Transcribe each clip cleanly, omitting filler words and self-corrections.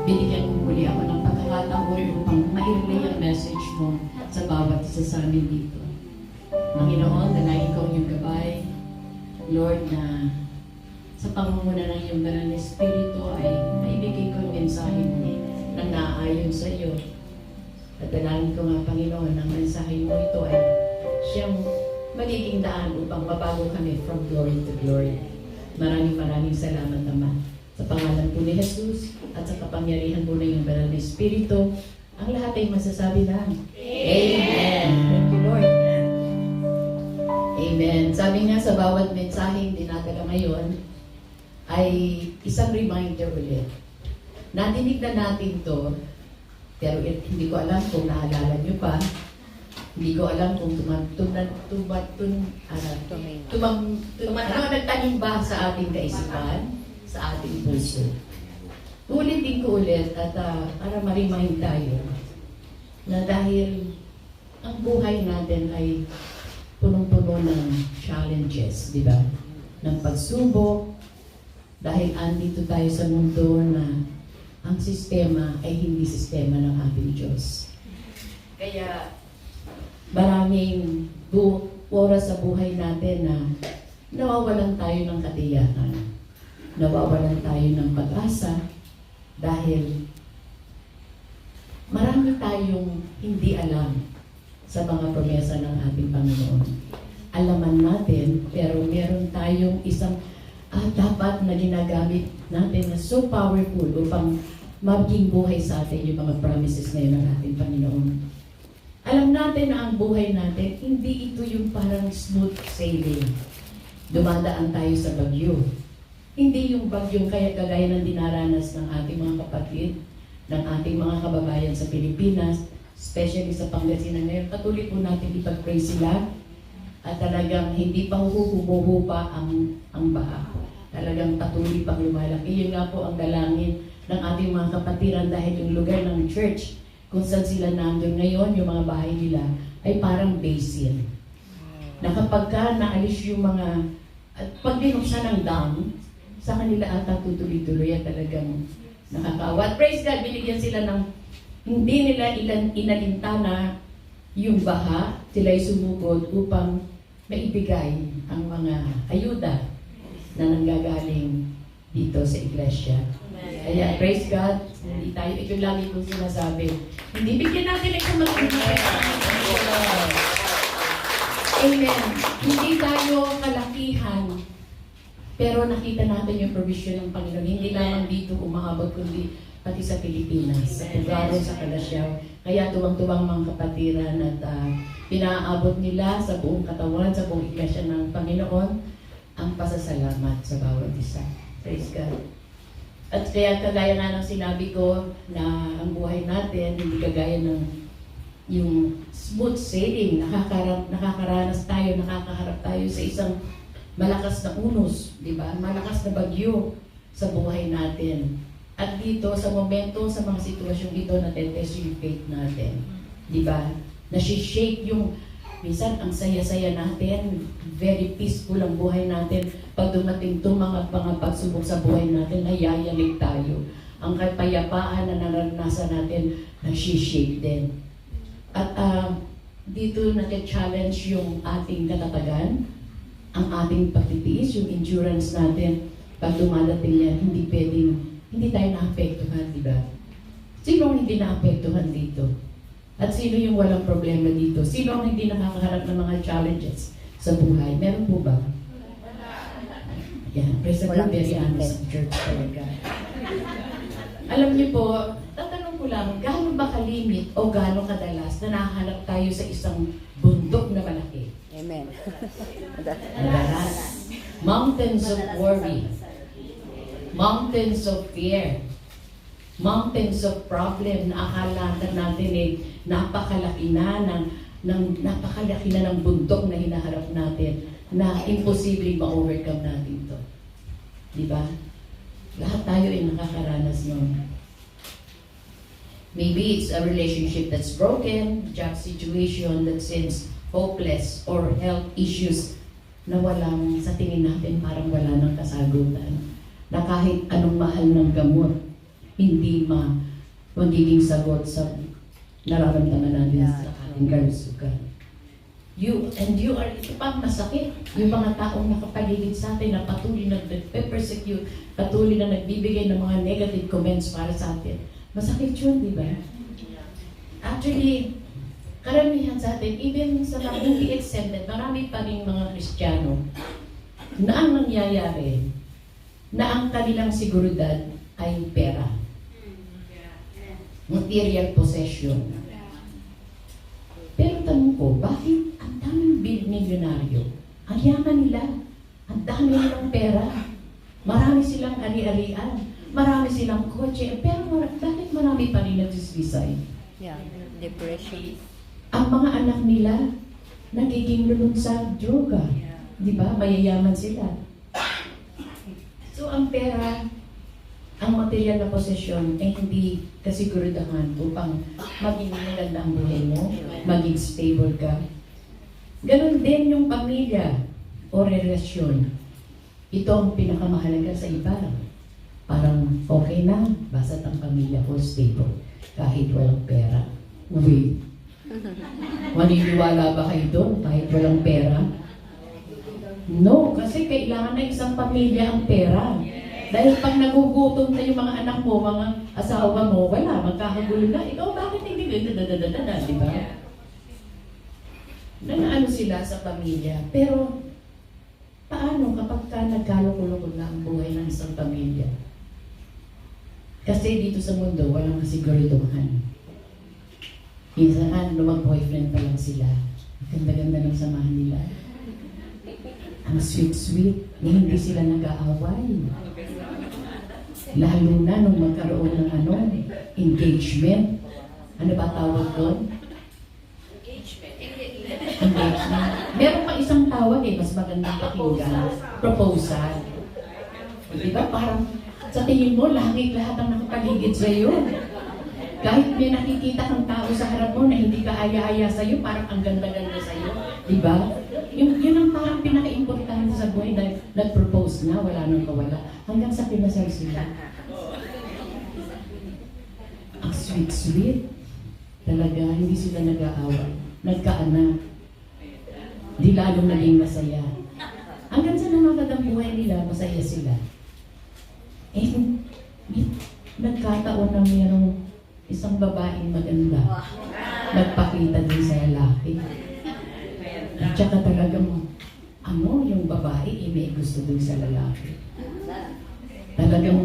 binigyan mo muli ako ng pagkakataon upang ma-relay ang message mo sa bawat isa sa amin dito. Panginoon, dalangin ko ang iyong gabay, Lord, na sa pangunguna ng iyong banal na Espiritu ay maibigay ko ang mensahe mo na naayon sa iyo. At dalangin ko nga, Panginoon, ang mensahe mo ito ay siyang magiging daan upang mabago kami from glory to glory. Maraming salamat naman. Sa pangalan po ni Jesus at sa kapangyarihan po ng iyong banal na Espiritu, ang lahat ay masasabi na, Amen. Thank you, Lord. Amen. Sabi nga sa bawat mensaheng dinadala ngayon, ay isang reminder ulit. Nadinig na natin to, pero hindi ko alam kung naalala nyo pa. Hindi ko alam kung nagtanim ba sa ating kaisipan, sa ating puso. Ulitin ko ulit at para ma-remind tayo na dahil ang buhay natin ay punong-puno ng challenges, di ba? Ng pagsubok, dahil andito tayo sa mundo na ang sistema ay hindi sistema ng ating Diyos. Kaya maraming oras sa buhay natin na nawawalan tayo ng katiyakan, nawawalan tayo ng pag-asa dahil marami tayong hindi alam sa mga promesa ng ating Panginoon. Alaman natin, pero meron tayong isang dapat na ginagamit natin na so powerful upang maging buhay sa atin yung mga promises na yun ng ating Panginoon. Alam natin na ang buhay natin, hindi ito yung parang smooth sailing. Dumadaan tayo sa bagyo. Hindi yung bagyong kagaya ng dinaranas ng ating mga kapatid, ng ating mga kababayan sa Pilipinas, especially sa Pangasinan ngayon. Patuloy po natin ipag-pray sila at talagang hindi pa humuhupa ang baha. Talagang patuloy pang lumalaki. Yun nga po ang dalangin ng ating mga kapatiran dahil yung lugar ng church kung saan sila nandun ngayon, yung mga bahay nila, ay parang basin. Na kapag ka naalis yung mga, at pag binuksan ng dam, sa kanila ata tutuloy-tuloy at talagang nakakawa. At praise God, binigyan sila ng, hindi nila inalintana yung baha, sila'y sumugod upang maibigay ang mga ayuda na nanggagaling dito sa iglesia. Kaya praise God, hindi tayo, ito lagi kong sinasabi, hindi bigyan natin ng kumakinig. Amen. Hindi tayo kalakihan, pero nakita natin yung provision ng Panginoon. Hindi lamang dito umaabot, kundi pati sa Pilipinas, sa Tugaro, sa Calasiao. Kaya tuwang-tuwang mga kapatiran at pinaabot nila sa buong katawan, sa buong iglesia ng Panginoon, ang pasasalamat sa bawat isa. Praise God. At kaya kagaya nga ng sinabi ko na ang buhay natin, hindi kagaya ng yung smooth sailing, nakakaranas tayo, nakakaharap tayo sa isang malakas na unos, di ba? Malakas na bagyo sa buhay natin. At dito, sa momento, sa mga sitwasyong ito, natetest yung faith natin. Di ba? Nasi-shake yung, minsan, ang saya-saya natin, very peaceful ang buhay natin. Pag dumating itong mga pagsubok sa buhay natin, nayayanig tayo. Ang kapayapaan na naranasan natin, nasi-shake din. At dito nati-challenge yung ating katatagan, ang ating pagtitiis, yung endurance natin. Pag dumadating yan, hindi tayo naapektuhan, di ba? Sino ang hindi naapektuhan dito? At sino yung walang problema dito? Sino ang hindi nakakaharap ng mga challenges sa buhay? Meron po ba? Yan, praise the Lord, very honest church talaga. Alam niyo po, tatanong ko lang, gaano ba kalimit o gaano kadalas na nakahanap tayo sa isang bundok na malaki? Amen. Madalas. Mountains of worry. Mountains of fear. Mountains of problem na akala natin napakalaki na ng bundok na hinaharap natin na imposibleng ma-overcome natin ito. Di ba? Lahat tayo ay nakakaranas nun. Maybe it's a relationship that's broken, job situation that seems hopeless, or health issues na walang, sa tingin natin parang wala ng kasagutan. Na kahit anong mahal ng gamot, hindi magiging sagot sa nararamdaman natin sa ating kalusugan. You are, ito pang masakit, yung mga taong nakapaligid sa atin na patuloy na nagpe-persecute, patuloy na nagbibigay ng mga negative comments para sa atin. Masakit yun, di ba? Actually, karamihan sa atin, even sa mga hindi exempted, marami pa rin mga Kristiyano na ang nangyayari, na ang kanilang seguridad ay pera. Material possession. Pero tanong ko, bakit ang daming milyonaryo? Ang yaman nila, ang dami nilang pera, marami silang ari-arian, marami silang kotse, pero bakit marami pa rin nag-suicide? Yeah, depression. Ang mga anak nila, nagiging lulun sa droga. Di ba? Mayayaman sila. So ang pera, ang material na posesyon ay hindi kasiguraduhan upang maging maganda ang buhay mo, maging stable ka. Ganon din yung pamilya o relasyon. Ito ang pinakamahalaga sa iba. Parang okay na, basta't ang pamilya ko stable, kahit walang pera. Wait. Maniniwala ba kayo doon kahit walang pera? No, kasi kailangan na isang pamilya ang pera. Dahil pag nagugutom na yung mga anak mo, mga asawa mo, wala, magkakagulo na. Ikaw, bakit hindi ganyan? Di ba? Nanaano sila sa pamilya. Pero, paano kapag ka nagkalo-kulo na ang buhay ng isang pamilya? Kasi dito sa mundo, walang kasiguraduhan. Minsan, lumag-boyfriend pa lang sila. Ganda-ganda ng samahan nila. Ang sweet-sweet, hindi sila nag-aaway. Lalo na nung magkaroon ng engagement. Ano ba tawag doon? Engagement. Meron pa isang tawag mas magandang pakinggan. Proposal. Di ba? Parang sa tingin mo, lahat ang nakapaligid sa iyo. Kahit may nakikita kang tao sa harap mo na hindi ka aya-aya sa iyo, parang ang ganda-ganda sa iyo. Di ba? Yun ang parang pinaka-importante sa buhay dahil nag-propose na, wala nang kawala. Hanggang sa pinasal sila. Ang sweet-sweet. Talaga, hindi sila nag-aaway. Nagkaanak. Di lalong naging masaya. Hanggang sa namakad ang buhay nila, masaya sila. Nagkataon na mayroong isang babaeng maganda. Nagpakita din sa lalaki. At saka talagang, yung babae, may gusto din sa lalaki. Talagang,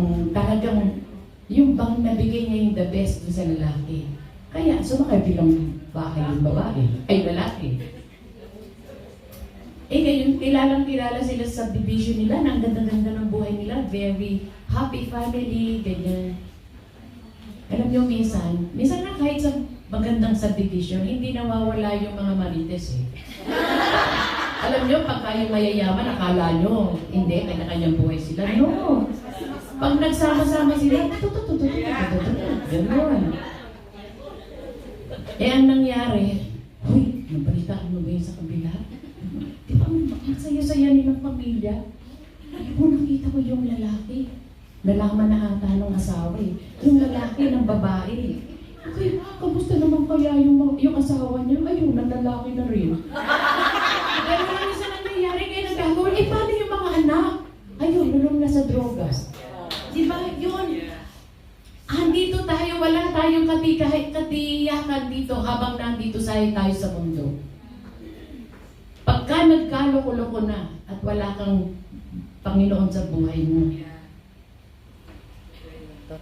yung bang nabigay niya yung the best din sa lalaki. Kaya, sumakay bilang bahay yung babae, ay lalaki. Ngayon, kilala sila sa subdivision nila, na ang ganda-ganda ng buhay nila, very happy family, ganyan. Alam niyo, minsan na kahit sa magandang subdivision, hindi nawawala yung mga marites Alam niyo, pagka yung mayayaman, akala niyo, hindi, kanya-kanyang buhay sila. No! Pag nagsama-sama sila, gano'n. Ang nangyari, nabalitaan mo ba yun sa kabila? Di ba, masaya-saya nilang pamilya? Kung nakita ko yung lalaki, nalaman na ata ng asawa yung lalaki ng babae. Okay, kamusta naman kaya yung asawa niya? Ayun, ang lalaki na rin. Kaya marami sa nangyayari kaya nagagawin. Paano yung mga anak? Ayun, nulong na sa drogas. Di ba, yun? Andito tayo, wala tayong katiyakan dito habang nandito tayo sa mundo. Pagka nagkaloko-loko na at wala kang Panginoon sa buhay mo,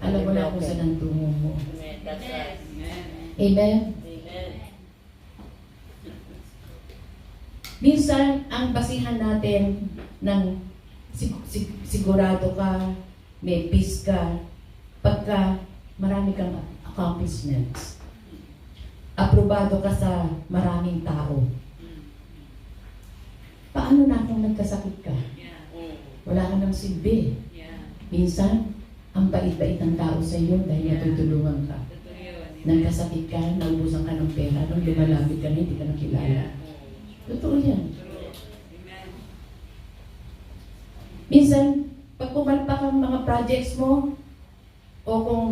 alam mo na kung saan ang tungo mo. Amen? Minsan, ang basihan natin ng sigurado ka, may peace ka, pagka marami kang accomplishments. Aprobado ka sa maraming tao. Paano na kung nagkasakit ka? Wala ka ng silbi. Minsan, ang bait-bait ng tao sa iyo dahil natutulungan ka. Nagkasakit ka, naubusan ka ng pera, nung lumalapit ka na, hindi ka nakilala. Totoo yan. Minsan, pag pumalpak ang mga projects mo, O kung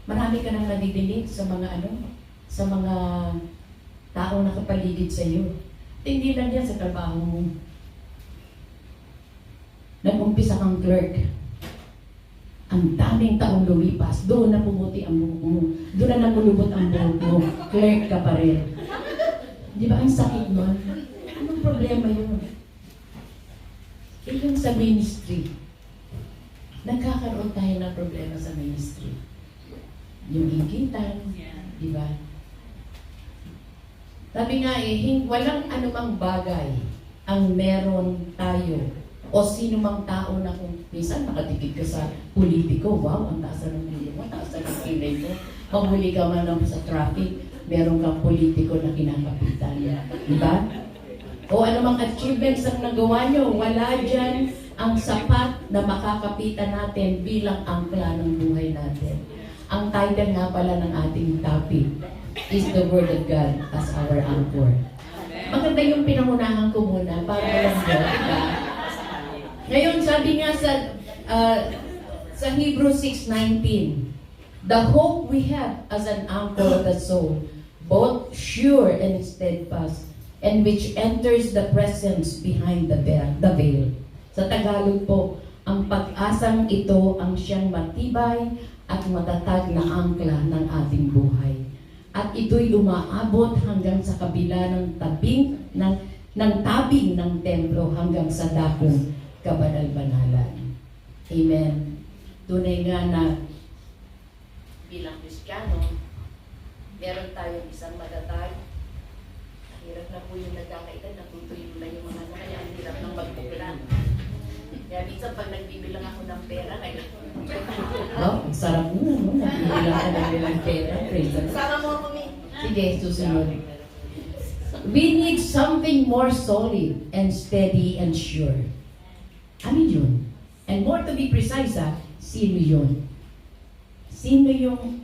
marami ka nang nadidinig sa mga sa mga taong nakapaligid sa iyo. Hindi lang yan sa trabaho mo. Nag-umpisa kang clerk. Ang daming taong lumipas, doon na pumuti ang buhok mo. Doon na namulubot ang buhok mo. Clerk ka pa rin. Di ba ang sakit mo? Anong problema yun? Even sa ministry, nagkakaroon tayo ng problema sa ministry. Yung higitan, di ba? Sabi nga walang anumang bagay ang meron tayo o sino mang tao na kung minsan nakadikit ka sa politiko, wow, ang taas ng ulo mo, taas ng kilay mo. Panghuli ka man sa traffic, meron kang politiko na kinakapitan. Di ba? O anumang achievements ang nagawa nyo, wala dyan ang sapat na makakapitan natin bilang angkla ng buhay natin. Ang title nga pala ng ating topic is the Word of God as our anchor. Maganda yung pinangunahan ko muna para alam mo, diba? Ngayon, sabi nga sa Hebrews 6:19, the hope we have as an anchor of the soul, both sure and steadfast, and which enters the presence behind the veil. Sa Tagalog po, ang pag-asang ito ang siyang matibay at matatag na angkla ng ating buhay. At ito'y umaabot hanggang sa kabila ng tabing ng templo hanggang sa dakong kabanal-banalan. Amen. Tunay nga na bilang Kristiyano, meron tayong isang matatag. Hirap na po yung nagkakaedad, natutuyo na yung mga kaya ang hirap ng magpupilan. Kaya minsan pag nagbibilang ako ng pera, kaya oh, sarap mo, no? Nagbibilang ka ng pera. Sama mo ako, Mi. Sige, susunod. We need something more solid and steady and sure. Ano yun? And more to be precise, sino yun? Sino yung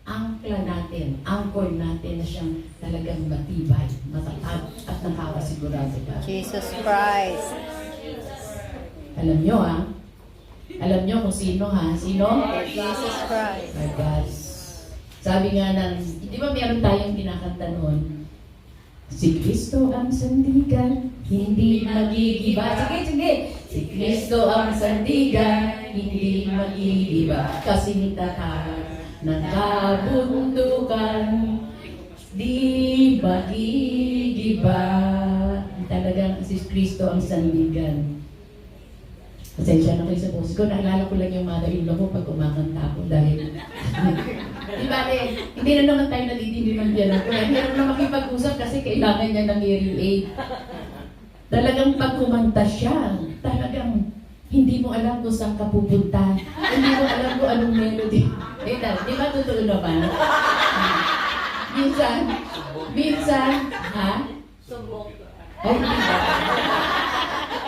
angkla natin, anchor natin na siyang talagang matibay, matatag at nakakasigurado ka? Jesus Christ. Alam nyo Alam nyo kung sino Sino? Jesus Christ. My God. Sabi nga di ba meron tayong kinakanta noon? Si Kristo ang sandigan, hindi magigiba. Sige. Si Kristo ang sandigan, hindi magigiba. Kasintahan ng kabundukan, di magigiba. Talagang si Kristo ang sandigan. Pasensya na kayo sa boses ko. Naalala ko lang yung mother-in-law ko pag kumakanta ako dahil di ba, hindi na naman tayo nadidinig ng piano ko. Hirap na makipag-usap kasi kailangan niya ng hearing aid. Talagang pag kumanta siya, talagang hindi mo alam kung saan ka pupunta. Hindi mo alam kung anong melody. Di ba totoo naman? Minsan, Subok. Ay, hindi ba?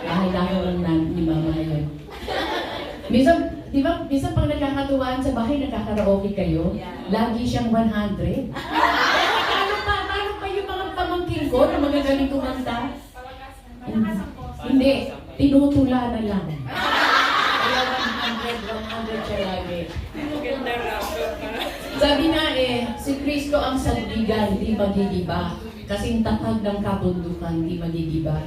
Kailangan lang ni mama ngayon. Minsan pag nagkakatuwaan sa bahay, nagkakaraoke kayo, lagi siyang 100. Paano pa yung mga pamangkin ko na magagaling kumanta? Hindi, tinutula na lang. Kaya 100 siya lagi. Sabi nga si Kristo ang sandigan, di magigiba. Kasing tatag ng kabundukan, di magigiba.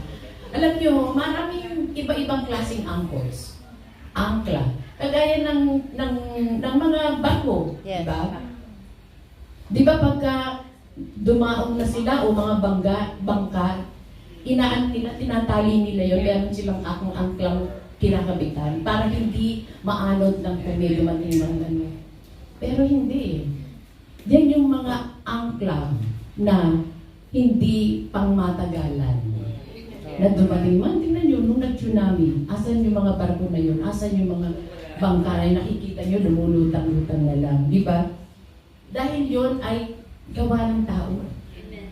Alam nyo, maraming iba-ibang klaseng anchors. Angkla. Kagaya ng mga barko, Yes. diba? Di ba pagka dumaong na sila o mga bangka, tinatali nila yun, meron silang akong angklang kinakabitan para hindi maanod ng kung may dumating ng Pero hindi. Yan yung mga angkla na hindi pangmatagalan. Na dumating man, tingnan nyo, nung nag-tsunami, asan yung mga barko na yun? Asan yung mga bangka na nakikita nyo, lumulutang-lutang na lang, di ba? Dahil yun ay gawa ng tao,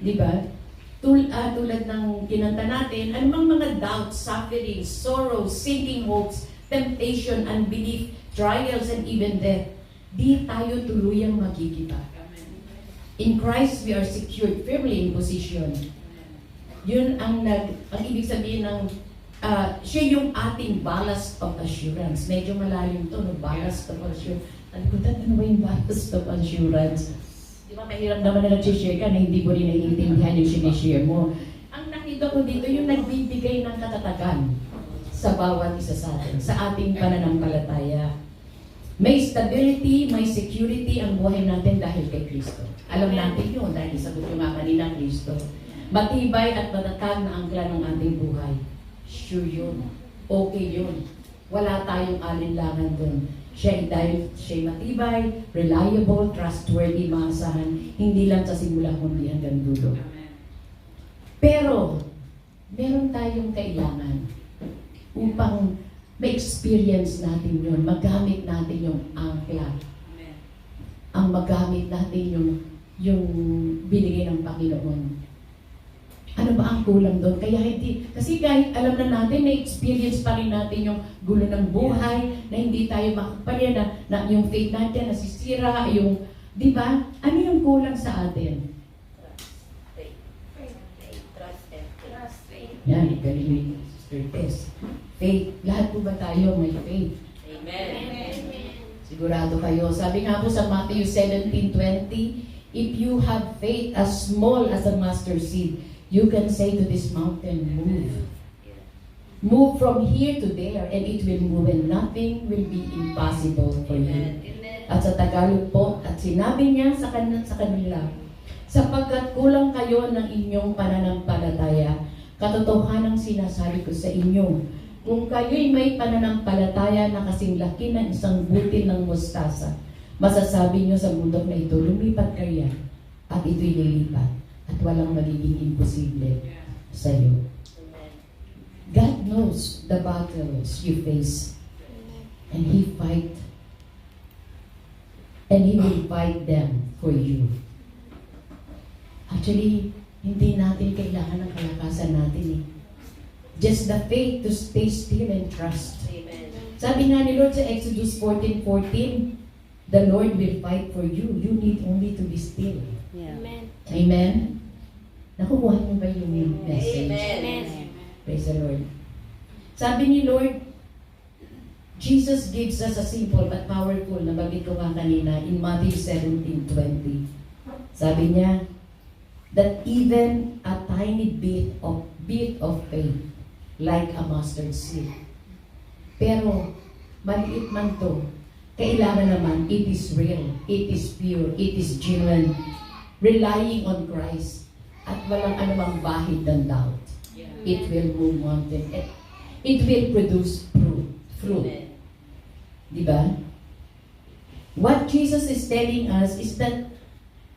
di ba? Tulad ng kinanta natin, anumang mga doubts, suffering, sorrow, sinking hopes, temptation, unbelief, trials, and even death, di tayo tuluyang magigiba. In Christ, we are secured firmly in position. Yun ang ibig sabihin ng siya yung ating ballast of assurance. Medyo malalim to, no? Ballast of assurance. Ano ba yung ballast of assurance? Di ba mahirap naman na nag-share ka na hindi mo rin naiintindihan yung sinishare mo. Ang nakita ko dito, yung nagbibigay ng katatagan sa bawat isa sa atin, sa ating pananampalataya. May stability, may security ang buhay natin dahil kay Kristo. Alam natin yun dahil sagot yung nga kanina, Kristo. Matibay at matatag na angkla ng ating buhay. Sure yun. Okay yun. Wala tayong alinlangan dun. Dahil siya matibay, reliable, trustworthy, maasahan, hindi lang sa simula kundi hanggang dulo. Pero, meron tayong kailangan upang ma-experience natin yun, magamit natin yung angkla. Ang magamit natin yung binigay ng Panginoon. Ano ba ang kulang doon? Kaya hindi, kasi kahit alam na natin, na-experience pa rin natin yung gulo ng buhay, na hindi tayo makapalya, na yung faith natin nasisira, yung, di ba? Ano yung kulang sa atin? Yan, galing ni Sister Tess. Faith. Lahat po ba tayo may faith? Amen. Sigurado kayo. Sabi nga po sa Matthew 17:20, if you have faith as small as a mustard seed, you can say to this mountain, move. Move from here to there, and it will move, and nothing will be impossible for you. At sa Tagalog po, at sinabi niya sa kanila, sapagkat kulang kayo ng inyong pananampalataya, katotohanang sinasabi ko sa inyo, kung kayo'y may pananampalataya na kasing laki ng isang butil ng mustasa, masasabi niyo sa bundok na ito, lumipat kayo, at ito'y lilipat, at walang magiging imposible sa iyo. God knows the battles you face, and He will fight them for you. Actually, hindi natin kailangan ng kalakasan natin eh. Just the faith to stay still and trust. Amen. Sabi nga ni Lord sa Exodus 14:14, the Lord will fight for you. You need only to be still. Yeah. Amen? Nakukuha niyo ba yung message? Amen. Praise the Lord. Sabi ni Lord, Jesus gives us a simple but powerful na bagay ko nga kanina in Matthew 17:20. Sabi niya, that even a tiny bit of faith, like a mustard seed. Pero, maliit man to, kailangan naman, it is real, it is pure, it is genuine, relying on Christ, at walang anumang bahid ng doubt. It will move mountain. It will produce fruit. Diba? What Jesus is telling us is that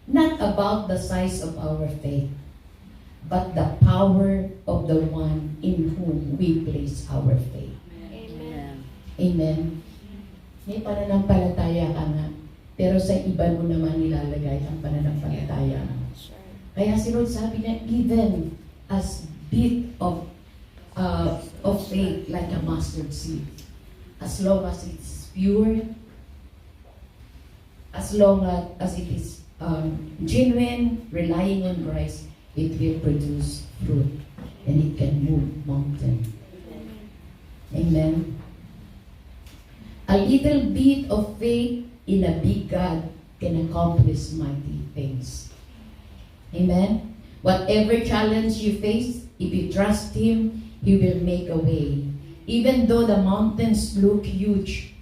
not about the size of our faith, but the power of the one in whom we place our faith. Amen. Amen. May pananampalataya ka nga, pero sa iba mo naman nilalagay ang pananampalataya mo. Kaya si Lord sabi niya, even as bit of faith like a mustard seed, as long as it's pure, as long as it is genuine, relying on Christ, it will produce fruit and it can move mountain. Amen. A little bit of faith in a big God can accomplish mighty things. Amen. Whatever challenge you face, if you trust Him, He will make a way. Even though the mountains look huge,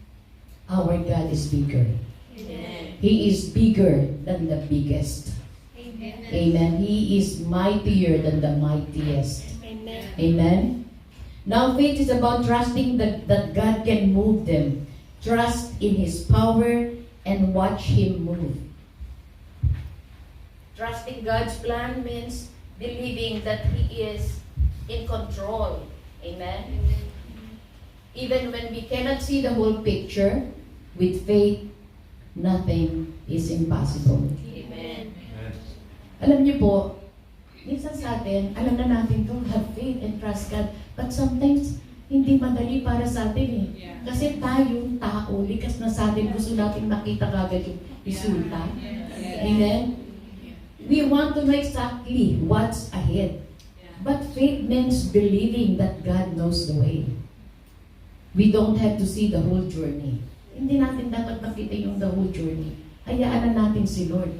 our God is bigger. Amen. He is bigger than the biggest. Amen. He is mightier than the mightiest. Amen. Now faith is about trusting that God can move them. Trust in His power and watch Him move. Trusting God's plan means believing that He is in control. Amen. Even when we cannot see the whole picture, with faith, nothing is impossible. Amen. Alam niyo po, minsan sa atin, alam na natin to, have faith and trust God. But sometimes, hindi madali para sa atin eh. Kasi tayong tao, likas na sa atin, gusto natin makita kagad yung resulta. Amen? We want to know exactly what's ahead. But faith means believing that God knows the way. We don't have to see the whole journey. Hindi natin dapat makita yung the whole journey. Hayaan na natin si Lord.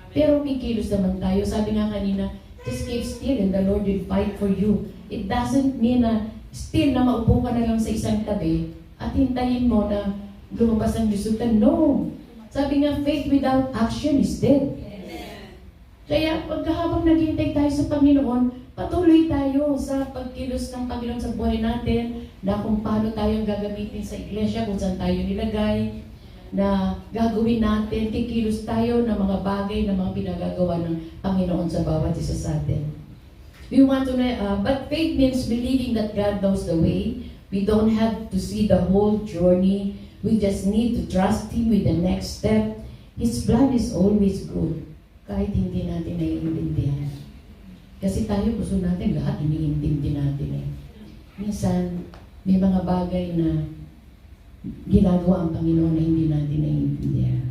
Pero may kilos naman tayo. Sabi nga kanina, just keep still and the Lord will fight for you. It doesn't mean na still na maupo ka na lang sa isang tabi at hintayin mo na lumabas ang resulta. No! Sabi nga, faith without action is dead. Kaya pagkahabang naghihintay tayo sa Panginoon, patuloy tayo sa pagkilos ng Panginoon sa buhay natin, na kung paano tayong gagamitin sa iglesia, kung saan tayo nilagay, na gagawin natin, kikilos tayo ng mga bagay na mga pinagagawa ng Panginoon sa bawat isa sa atin. We want to know, but faith means believing that God knows the way. We don't have to see the whole journey. We just need to trust Him with the next step. His plan is always good, kahit hindi natin naiintindihan. Kasi tayo, gusto natin lahat iniintindi natin eh. Minsan, may mga bagay na ginagawa ang Panginoon na hindi natin naiintindihan.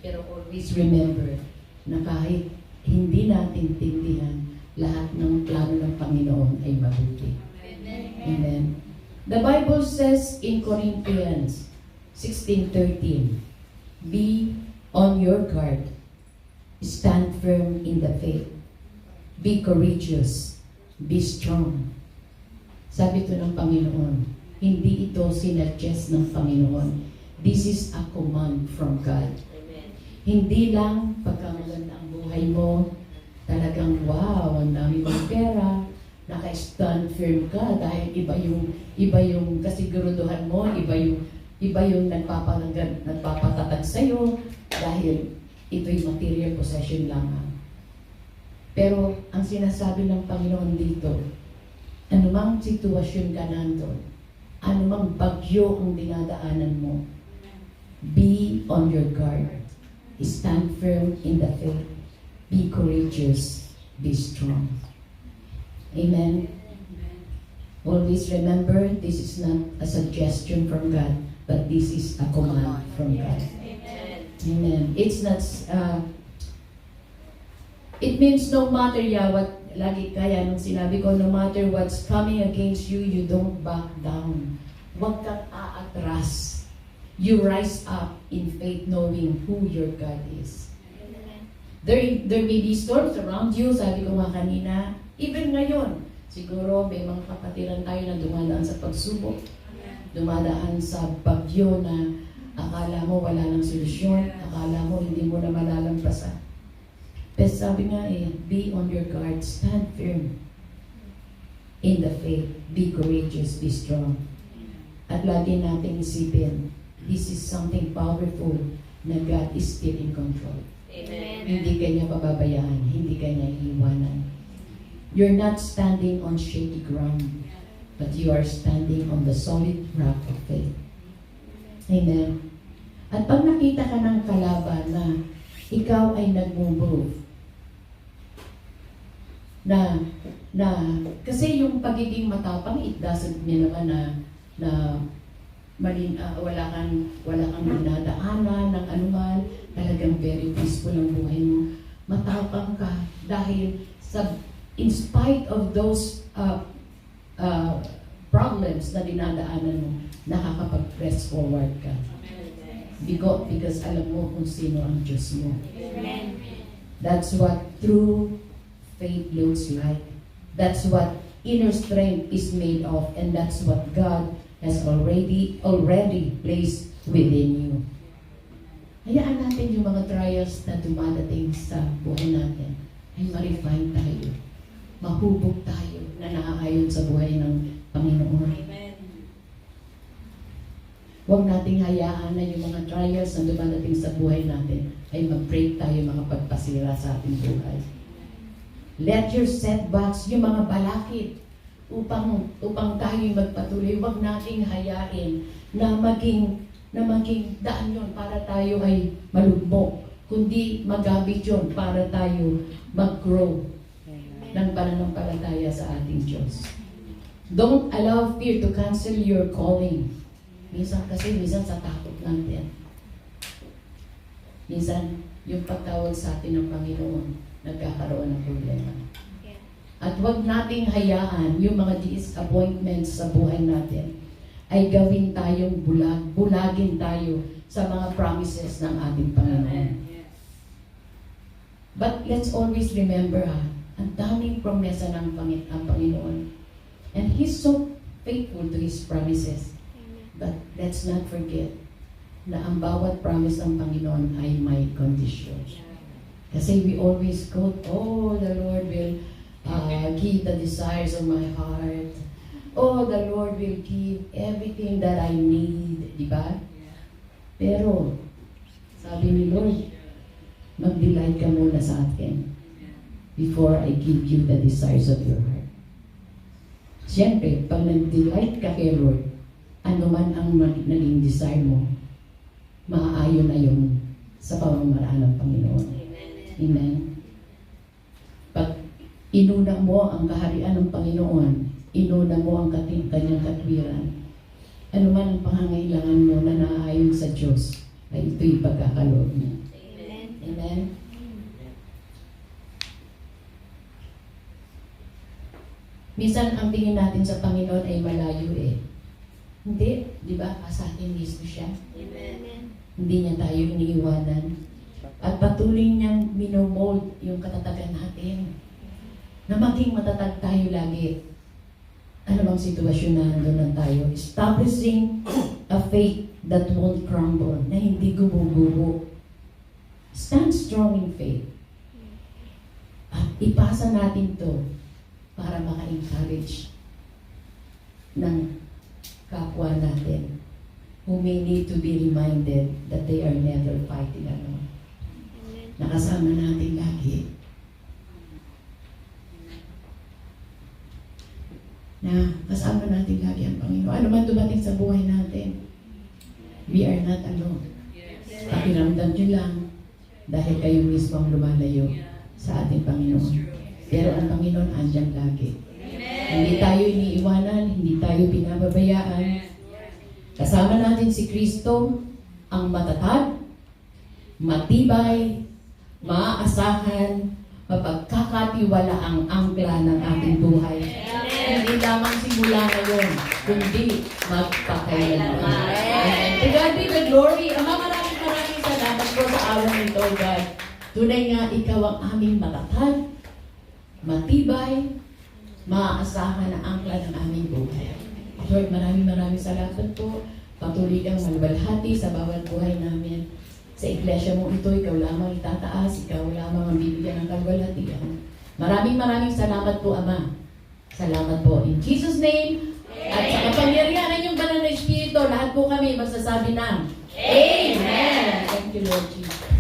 Pero always remember na kahit hindi natin tindihan, lahat ng plano ng Panginoon ay mabuti. Amen. The Bible says in Corinthians 16:13, be on your guard, stand firm in the faith, be courageous, be strong. Sabi ito ng Panginoon, hindi ito sinuggest ng Panginoon. This is a command from God. Amen. Hindi lang pagkamaganda ang buhay mo, talagang wow, ang dami mong pera, naka-stand firm ka dahil iba yung kasiguruduhan mo, iba yung nagpapatatag sa'yo dahil ito'y material possession lamang. Pero ang sinasabi ng Panginoon dito, anumang sitwasyon ka nandun, anumang bagyo ang dinadaanan mo, be on your guard. Stand firm in the faith. Be courageous. Be strong. Amen. Always remember, this is not a suggestion from God, but this is a command from God. Amen. Amen. It's not, it means no matter what, lagi kaya nung sinabi ko, no matter what's coming against you, you don't back down. Huwag kang aatras. You rise up in faith knowing who your God is. There may be storms around you, sabi ko nga kanina, even ngayon, siguro may mga kapatiran tayo na dumadaan sa pagsubok, dumadaan sa bagyo na akala mo wala nang solusyon, akala mo hindi mo na malalampasan. Pero sabi nga be on your guard, stand firm in the faith, be courageous, be strong. At lagi nating isipin, this is something powerful na God is still in control. Amen. Hindi kanya pababayaan, hindi kanya iiwanan. You're not standing on shaky ground, but you are standing on the solid rock of faith. Amen. At pag nakita ka ng kalaban na ikaw ay nag-move, na kasi yung pagiging matapang, it doesn't mean naman na wala kang dinadaanan ng anuman, talagang very peaceful ang buhay mo. Matapang ka dahil in spite of those problems na dinadaanan mo, nakakapag-press forward ka. Because alam mo kung sino ang Diyos mo. Amen. That's what true faith looks like. That's what inner strength is made of, and that's what God has already placed within you. Hayaan natin yung mga trials na dumadating sa buhay natin ay ma-refine tayo, mahubog tayo na naaayon sa buhay ng Panginoon. Amen. Huwag nating hayaan na yung mga trials na dumadating sa buhay natin ay mag-break tayo, makapagpasira sa ating buhay. Let your setbacks, yung mga balakid, upang tayo magpatuloy, huwag nating hayain na maging daan yun para tayo ay malugmok, kundi magamit yun para tayo mag-grow ng pananampalataya sa ating Diyos. Don't allow fear to cancel your calling. Minsan sa takot natin. Minsan, yung pagtawag sa atin ng Panginoon, nagkakaroon ng problema. At huwag nating hayaan yung mga disappointments sa buhay natin ay gawin tayong bulagin tayo sa mga promises ng ating Panginoon. But let's always remember, ang daming promesa ng Panginoon. And He's so faithful to His promises. But let's not forget na ang bawat promise ng Panginoon ay may condition. Kasi we always quote, oh, the Lord will give the desires of my heart. Oh, the Lord will give everything that I need. Diba? Pero, sabi ni Lord, mag-delight ka muna sa akin before I give you the desires of your heart. Siyempre, pag nag-delight ka kay Lord, ano man ang naging desire mo, maaayon na yun sa pamamaraan ng Panginoon. Amen. Pag inuna mo ang kaharian ng Panginoon, inuna mo ang kanyang katwiran, ano man ang pangangailangan mo na naaayon sa Diyos, ay ito'y pagkakaloob niya. Amen. Minsan ang tingin natin sa Panginoon ay malayo eh. Hindi, di ba? Sa atin mismo siya. Amen. Hindi niya tayo iniiwanan. At patuloy niyang minomold yung katatagan natin. Na maging matatag tayo lagi. Ano bang sitwasyon na nandun tayo? Establishing a faith that won't crumble, na hindi gumugubo. Stand strong in faith. At ipasa natin to para maka-encourage ng kapwa natin who may need to be reminded that they are never fighting alone. Nakasama natin lagi. Na kasama natin lagi ang Panginoon. Ano man dumating sa buhay natin, we are not alone. Pakiramdam nyo lang dahil kayo mismo ang lumalayo sa ating Panginoon. Pero ang Panginoon andyan lagi. Hindi tayo iniiwanan, hindi tayo pinababayaan. Kasama natin si Kristo, ang matatag, matibay, maaasahan, mapagkakatiwala ang angkla ng ating buhay. Hindi lamang simula ngayon, kundi magpakailanman. To God be the glory. Ama, maraming salamat po sa araw nito, God. Tunay nga, ikaw ang aming matatag, matibay, maaasahan na angkla ng aming buhay. Lord, maraming salamat po. Patuloy kang malwalhati sa bawat buhay namin. Sa iglesia mo ito, ikaw lamang itataas, ikaw lamang ang bibigyan ng kalwalhatian. Maraming salamat po, Ama. Salamat po. In Jesus' name, at sa kapangyarihan ng iyong banal na Espiritu, lahat po kami magsasabi ng Amen! Thank you, Lord Jesus.